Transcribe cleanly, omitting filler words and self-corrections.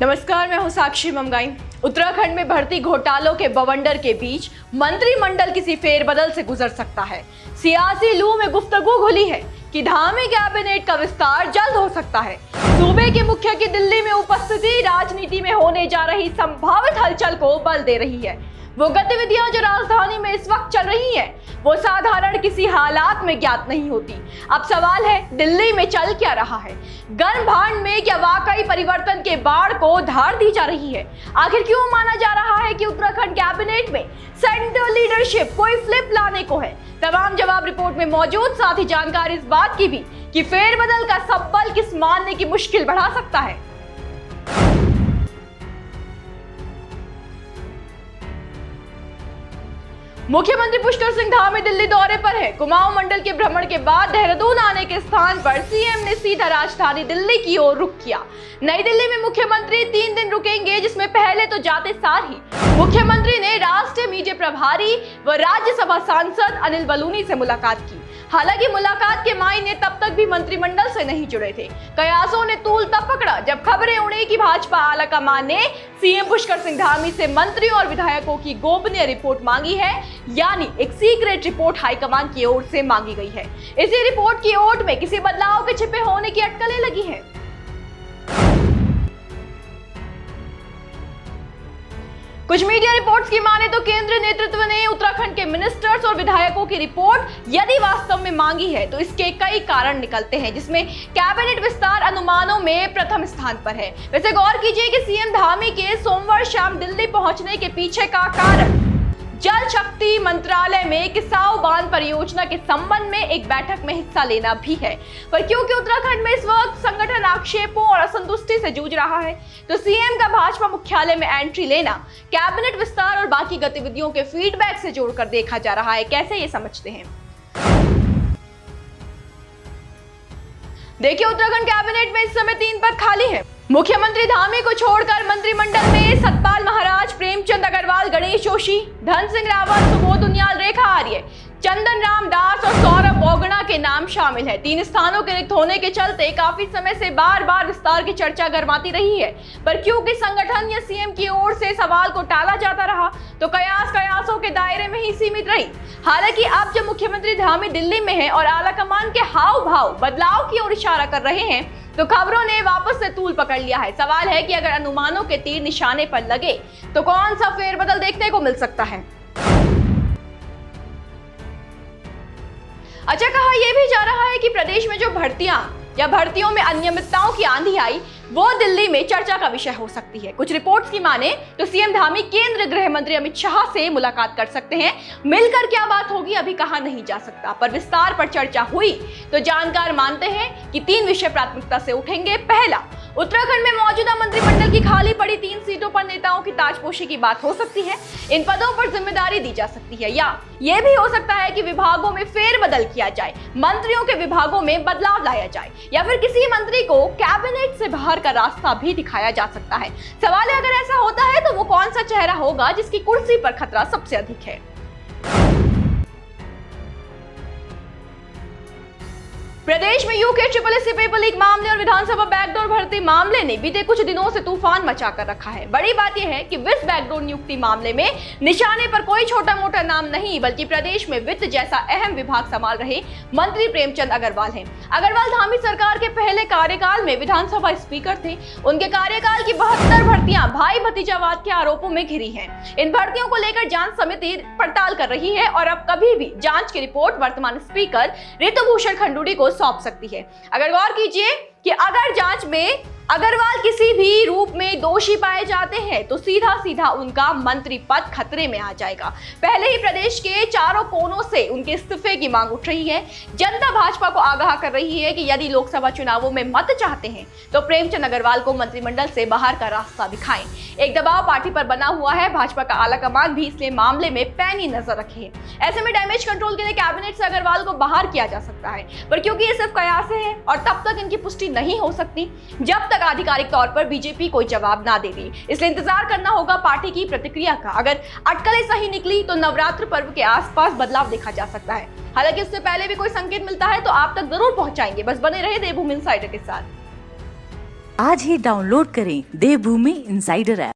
नमस्कार, मैं हूं साक्षी ममगाई। उत्तराखंड में भर्ती घोटालों के बवंडर के बीच मंत्रिमंडल किसी फेरबदल से गुजर सकता है। सियासी लू में गुफ्तगू घुली है कि धामी कैबिनेट का विस्तार जल्द हो सकता है। सूबे के मुखिया की दिल्ली में उपस्थिति राजनीति में होने जा रही संभावित हलचल को बल दे रही है। वो गतिविधियां जो राजधानी में इस वक्त चल रही हैं, वो साधारण किसी हालात में ज्ञात नहीं होती। अब सवाल है, दिल्ली में चल क्या रहा है? गर्म भांड में क्या वाकई परिवर्तन के बाढ़ को धार दी जा रही है? आखिर क्यों माना जा रहा है कि उत्तराखंड कैबिनेट में सेंट्रल लीडरशिप कोई फ्लिप लाने को है? तमाम जवाब रिपोर्ट में मौजूद, साथ ही जानकारी इस बात की भी कि फेरबदल का सब्बल किस मानने की मुश्किल बढ़ा सकता है। मुख्यमंत्री पुष्कर सिंह धामी दिल्ली दौरे पर है। कुमाऊं मंडल के भ्रमण के बाद देहरादून आने के स्थान पर सीएम ने सीधा राजधानी दिल्ली की ओर रुख किया। नई दिल्ली में मुख्यमंत्री 3 दिन रुकेंगे, जिसमें पहले तो जाते सार ही मुख्यमंत्री ने राष्ट्रीय मीडिया प्रभारी व राज्यसभा सांसद अनिल बलूनी से मुलाकात की। हालांकि मुलाकात के मायने तब तक भी मंत्रिमंडल से नहीं जुड़े थे। कयासों ने तूल तब पकड़ा जब खबरें उड़ी कि भाजपा आलाकमान ने सीएम पुष्कर सिंह धामी से मंत्रियों और विधायकों की गोपनीय रिपोर्ट मांगी है, यानी एक सीक्रेट रिपोर्ट हाईकमान की ओर से मांगी गई है। इसी रिपोर्ट की ओट में किसी बदलाव के छिपे होने की अटकलें लगी हैं। कुछ मीडिया रिपोर्ट्स की माने तो केंद्रीय नेतृत्व ने उत्तराखंड के मिनिस्टर्स और विधायकों की रिपोर्ट यदि वास्तव में मांगी है तो इसके कई कारण निकलते हैं, जिसमें कैबिनेट विस्तार अनुमानों में प्रथम स्थान पर है। वैसे गौर कीजिए कि सीएम धामी के सोमवार शाम दिल्ली पहुंचने के पीछे का कारण जल शक्ति मंत्रालय में किसाऊ बांध परियोजना के संबंध में एक बैठक में हिस्सा लेना भी है। पर क्योंकि उत्तराखंड में इस वक्त संगठन आक्षेपों और असंतुष्टि से जूझ रहा है, तो सीएम का भाजपा मुख्यालय में एंट्री लेना कैबिनेट विस्तार और बाकी गतिविधियों के फीडबैक से जोड़कर देखा जा रहा है। कैसे ये समझते हैं? देखिए, उत्तराखंड कैबिनेट में इस समय 3 पद खाली है। मुख्यमंत्री धामी को छोड़कर मंत्रिमंडल में सतपाल महाराज, प्रेमचंद अग्रवाल, गणेश जोशी, धन सिंह रावत, सुबोध उनियाल, रेखा आर्य, चंदन राम दास और सौरभ ओगना के नाम शामिल है। 3 स्थानों के रिक्त होने के चलते काफी समय से बार बार विस्तार की चर्चा गरमाती रही है। पर क्योंकि संगठन या सीएम की ओर से सवाल को टाला जाता रहा, तो कयासों के दायरे में ही सीमित रही। हालांकि अब जब मुख्यमंत्री धामी दिल्ली में है और आलाकमान के हाव भाव बदलाव की ओर इशारा कर रहे हैं, तो खबरों ने वापस से तूल पकड़ लिया है। सवाल है कि अगर अनुमानों के तीर निशाने पर लगे तो कौन सा फेरबदल देखने को मिल सकता है? अच्छा, कहा यह भी जा रहा है कि प्रदेश में जो भर्तियों में अनियमितताओं की आंधी आई, वो दिल्ली में चर्चा का विषय हो सकती है। कुछ रिपोर्ट्स की माने तो सीएम धामी केंद्रीय गृह मंत्री अमित शाह से मुलाकात कर सकते हैं। मिलकर क्या बात होगी अभी कहा नहीं जा सकता, पर विस्तार पर चर्चा हुई तो जानकार मानते हैं कि 3 विषय प्राथमिकता से उठेंगे। पहला, उत्तराखंड में मौजूदा मंत्रिमंडल की खाली पड़ी 3 सीटों पर नेताओं की ताजपोशी की बात हो सकती है। इन पदों पर जिम्मेदारी दी जा सकती है, या यह भी हो सकता है कि विभागों में फेरबदल किया जाए, मंत्रियों के विभागों में बदलाव लाया जाए, या फिर किसी मंत्री को कैबिनेट से बाहर का रास्ता भी दिखाया जा सकता है। सवाल है, अगर ऐसा होता है तो वो कौन सा चेहरा होगा जिसकी कुर्सी पर खतरा सबसे अधिक है? प्रदेश में यूके SSSC पेपर लीक मामले और विधानसभा बैकडोर भर्ती मामले ने बीते कुछ दिनों से तूफान मचा कर रखा है। बड़ी बात यह है कि विस बैकडोर नियुक्ति मामले में निशाने पर कोई छोटा मोटा नाम नहीं, बल्कि प्रदेश में वित्त जैसा अहम विभाग संभाल रहे मंत्री प्रेमचंद अग्रवाल हैं। अग्रवाल धामी सरकार के पहले कार्यकाल में विधानसभा स्पीकर थे। उनके कार्यकाल की 72 भर्तियां भाई भतीजावाद के आरोपों में घिरी हैं। इन भर्तियों को लेकर जांच समिति पड़ताल कर रही है और अब कभी भी जांच की रिपोर्ट वर्तमान स्पीकर ऋतुभूषण खंडूड़ी को सौंप सकती है। अगर गौर कीजिए कि अगर जांच में अग्रवाल किसी भी रूप में दोषी पाए जाते हैं तो सीधा उनका मंत्री पद खतरे में आ जाएगा। पहले ही प्रदेश के चारों कोनों से उनके इस्तीफे की मांग उठ रही है। जनता भाजपा को आगाह कर रही है कि यदि लोकसभा चुनावों में मत चाहते हैं तो प्रेमचंद अग्रवाल को मंत्रिमंडल से बाहर का रास्ता दिखाएं। एक दबाव पार्टी पर बना हुआ है। भाजपा का आलाकमान भी इसलिए मामले में पैनी नजर रखे है। ऐसे में डैमेज कंट्रोल के लिए कैबिनेट से अग्रवाल को बाहर किया जा सकता है, पर क्योंकि ये सिर्फ कयास है और तब तक इनकी पुष्टि नहीं हो सकती जब तक आधिकारिक तौर पर बीजेपी कोई जवाब ना दे दी। इसलिए इंतजार करना होगा पार्टी की प्रतिक्रिया का। अगर अटकलें सही निकली तो नवरात्र पर्व के आसपास बदलाव देखा जा सकता है। हालांकि उससे पहले भी कोई संकेत मिलता है तो आप तक जरूर पहुंचाएंगे। बस बने रहे देवभूमि इनसाइडर के साथ। आज ही डाउनलोड करें देवभूमि इंसाइडर ऐप।